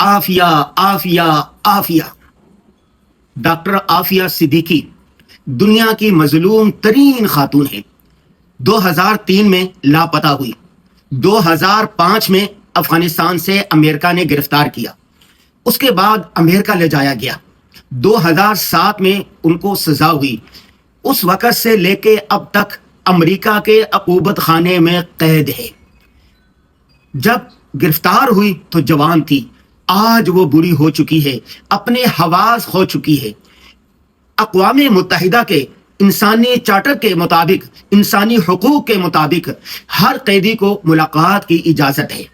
Aafia Aafia Aafia. Doctor Aafia Siddiqui दुनिया की मजलूम तरीन खातून है। 2003 में लापता हुई, 2005 में अफगानिस्तान से अमेरिका ने गिरफ्तार किया, उसके बाद अमेरिका ले जाया गया। 2007 में उनको सजा हुई। उस वक़्त से लेके अब तक अमेरिका के अकूबत खाने में कैद है। जब गिरफ्तार हुई तो जवान थी, आज वो बुरी हो चुकी है, अपने हवास खो चुकी है। अक़वाम मुत्तहिदा के इंसानी चार्टर के मुताबिक, इंसानी हुकूक के मुताबिक हर कैदी को मुलाकात की इजाज़त है,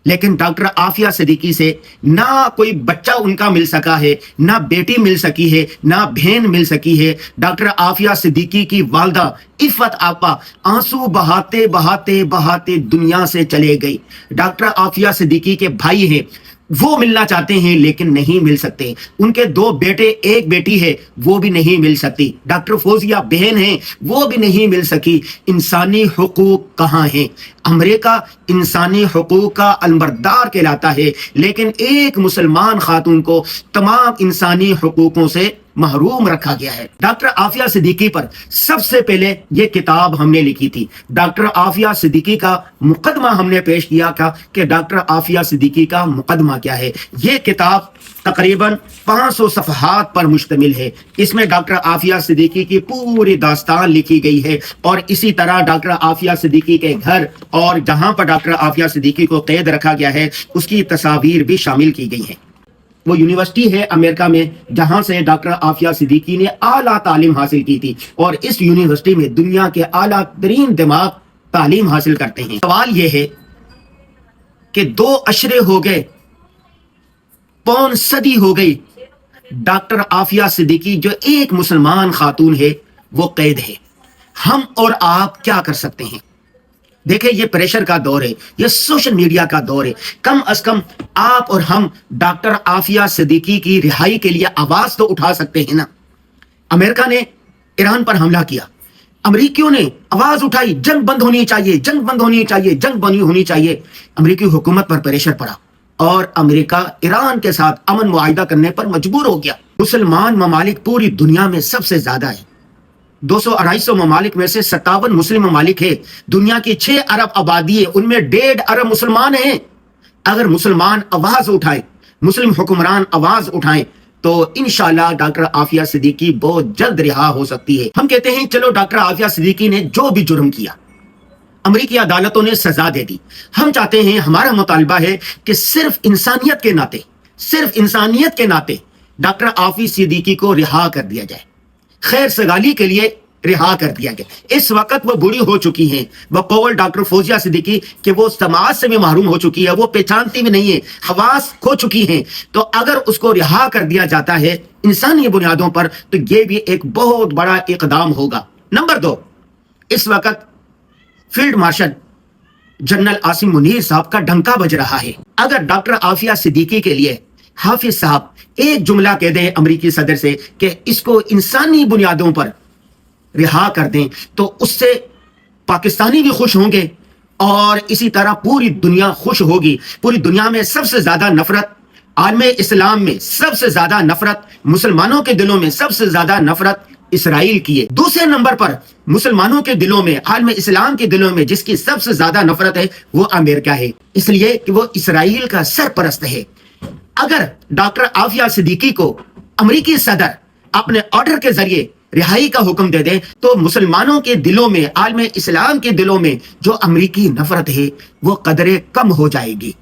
लेकिन डॉक्टर आफिया सिद्दीकी से ना कोई बच्चा उनका मिल सका है, ना बेटी मिल सकी है, ना बहन मिल सकी है। डॉक्टर आफिया सिद्दीकी की वालदा इफ़त आपा आंसू बहाते बहाते बहाते दुनिया से चले गई। डॉक्टर आफिया सिद्दीकी के भाई हैं, वो मिलना चाहते हैं लेकिन नहीं मिल सकते। उनके 2 बेटे, 1 बेटी है, वो भी नहीं मिल सकती। डॉक्टर फौजिया बहन है, वो भी नहीं मिल सकी। इंसानी हुकूक कहाँ हैं? अमेरिका इंसानी हुकूक का अलमबरदार कहलाता है, लेकिन एक मुसलमान खातून को तमाम इंसानी हुकूकों से महरूम रखा गया है। डॉक्टर आफिया सिद्दीकी पर सबसे पहले ये किताब हमने लिखी थी। डॉक्टर आफिया सिद्दीकी का मुकदमा हमने पेश किया था कि डॉक्टर आफिया सिद्दीकी का मुकदमा क्या है। ये किताब तकरीबन 500 सफ़हात पर मुश्तमिल है। इसमें डॉक्टर आफिया सिद्दीकी की पूरी दास्तान लिखी गई है, और इसी तरह डॉक्टर आफिया सिद्दीकी के घर और जहां पर डॉक्टर आफिया सिद्दीकी को कैद रखा गया है उसकी तस्वीर भी शामिल की गई हैं। वो यूनिवर्सिटी है अमेरिका में जहां से डॉक्टर आफिया सिद्दीकी ने आला तालीम हासिल की थी, और इस यूनिवर्सिटी में दुनिया के आला तरीन दिमाग तालीम हासिल करते हैं। सवाल यह है कि 2 अशरे हो गए, पौन सदी हो गई, डॉक्टर आफिया सिद्दीकी जो एक मुसलमान खातून है वो कैद है। हम और आप क्या कर सकते हैं? देखिए, ये प्रेशर का दौर है, ये सोशल मीडिया का दौर है। कम अज कम आप और हम डॉक्टर आफिया सिद्दीकी की रिहाई के लिए आवाज तो उठा सकते हैं ना। अमेरिका ने ईरान पर हमला किया, अमेरिकियों ने आवाज उठाई, जंग बंद होनी चाहिए, जंग बंद होनी चाहिए, जंग बंद होनी चाहिए। अमेरिकी हुकूमत पर प्रेशर पड़ा और अमेरिका ईरान के साथ अमन मुआहिदा करने पर मजबूर हो गया। मुसलमान ममालिक पूरी दुनिया में सबसे ज्यादा है। 200-250 ममालिक में से 57 मुस्लिम ममालिक है। दुनिया की 6 अरब आबादी है, उनमें 1.5 अरब मुसलमान हैं। अगर मुसलमान आवाज उठाए, मुस्लिम हुक्मरान आवाज उठाएं, तो इंशाल्लाह डॉक्टर आफिया सिद्दीकी बहुत जल्द रिहा हो सकती है। हम कहते हैं चलो डॉक्टर आफिया सिद्दीकी ने जो भी जुर्म किया, अमेरिकी अदालतों ने सजा दे दी। हम चाहते हैं, हमारा मुतालबा है कि सिर्फ इंसानियत के नाते, सिर्फ इंसानियत के नाते डॉक्टर आफिया सिद्दीकी को रिहा कर दिया जाए, खैर सगाली के लिए रिहा कर दिया गया। इस वक्त वो बूढ़ी हो चुकी हैं, बकौल डॉक्टर फौजिया सिद्दीकी कि वो समाज से भी महरूम हो चुकी है, वो पहचानती भी नहीं है, हवास खो चुकी हैं। तो अगर उसको रिहा कर दिया जाता है इंसानी बुनियादों पर, तो ये भी एक बहुत बड़ा इकदाम होगा। नंबर 2, इस वक्त field marshal general Asim Munir साहब का डंका बज रहा है। अगर डॉक्टर आफिया सिद्दीकी के लिए हाफिज साहब एक जुमला कह दें अमेरिकी सदर से कि इसको इंसानी बुनियादों पर रिहा कर दें, तो उससे पाकिस्तानी भी खुश होंगे और इसी तरह पूरी दुनिया खुश होगी। पूरी दुनिया में सबसे ज्यादा नफरत, आलम इस्लाम में सबसे ज्यादा नफरत, मुसलमानों के दिलों में सबसे ज्यादा नफरत इसराइल की है। दूसरे नंबर पर मुसलमानों के दिलों में, आलम इस्लाम के दिलों में जिसकी सबसे ज्यादा नफरत है वो अमेरिका है, इसलिए कि वो इसराइल का सरपरस्त है। अगर डॉक्टर आफिया सिद्दीकी को अमेरिकी सदर अपने ऑर्डर के जरिए रिहाई का हुक्म दे दें, तो मुसलमानों के दिलों में, आलम इस्लाम के दिलों में जो अमेरिकी नफरत है वो कदरे कम हो जाएगी।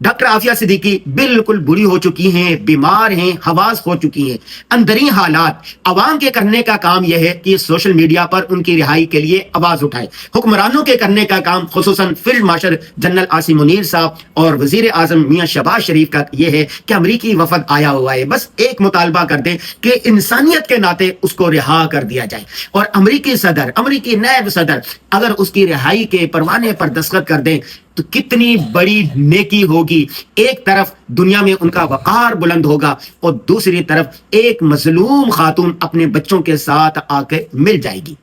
डॉक्टर आफिया सिद्दीकी बिल्कुल बुरी हो चुकी हैं, बीमार हैं, हवास हो चुकी हैं। अंदरी हालात अवाम के करने का काम यह है कि सोशल मीडिया पर उनकी रिहाई के लिए आवाज उठाए। हुक्मरानों के करने का काम, खुसूसन field marshal general Asim Munir साहब और वजीर आजम मियां शहबाज शरीफ का यह है कि अमरीकी वफद आया हुआ है, बस एक मुतालबा कर दें कि इंसानियत के नाते उसको रिहा कर दिया जाए। और अमरीकी सदर, अमरीकी नायब सदर अगर उसकी रिहाई के परवाने पर दस्तखत कर दें तो कितनी बड़ी नेकी होगी। एक तरफ दुनिया में उनका वकार बुलंद होगा और दूसरी तरफ एक मजलूम खातून अपने बच्चों के साथ आके मिल जाएगी।